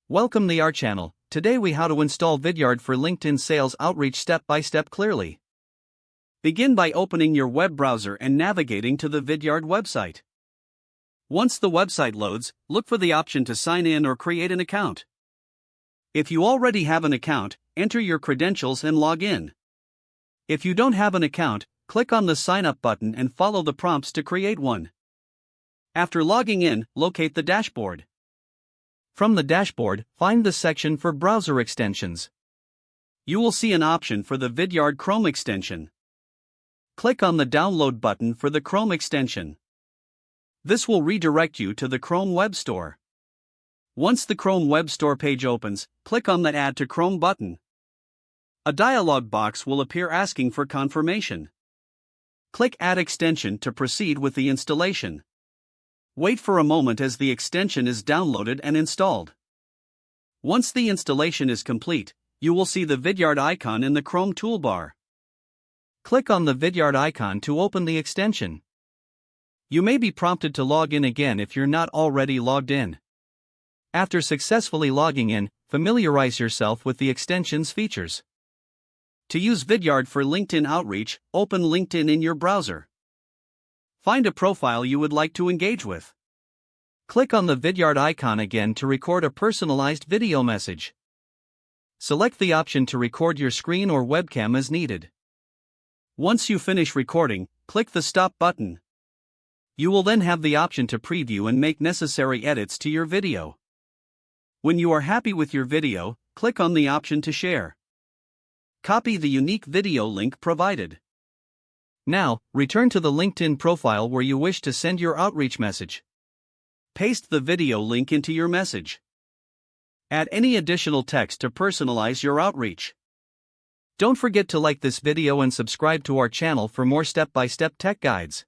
Welcome to our channel. Today we how to install Vidyard for LinkedIn sales outreach step by step clearly. Begin by opening your web browser and navigating to the Vidyard website. Once the website loads, look for the option to sign in or create an account. If you already have an account, enter your credentials and log in. If you don't have an account, click on the sign up button and follow the prompts to create one. After logging in, locate the dashboard. From the dashboard, find the section for browser extensions. You will see an option for the Vidyard Chrome extension. Click on the download button for the Chrome extension. This will redirect you to the Chrome Web Store. Once the Chrome Web Store page opens, click on the Add to Chrome button. A dialog box will appear asking for confirmation. Click Add Extension to proceed with the installation. Wait for a moment as the extension is downloaded and installed. Once the installation is complete, you will see the Vidyard icon in the Chrome toolbar. Click on the Vidyard icon to open the extension. You may be prompted to log in again if you're not already logged in. After successfully logging in, familiarize yourself with the extension's features. To use Vidyard for LinkedIn outreach, open LinkedIn in your browser. Find a profile you would like to engage with. Click on the Vidyard icon again to record a personalized video message. Select the option to record your screen or webcam as needed. Once you finish recording, click the Stop button. You will then have the option to preview and make necessary edits to your video. When you are happy with your video, click on the option to share. Copy the unique video link provided. Now, return to the LinkedIn profile where you wish to send your outreach message. Paste the video link into your message. Add any additional text to personalize your outreach. Don't forget to like this video and subscribe to our channel for more step-by-step tech guides.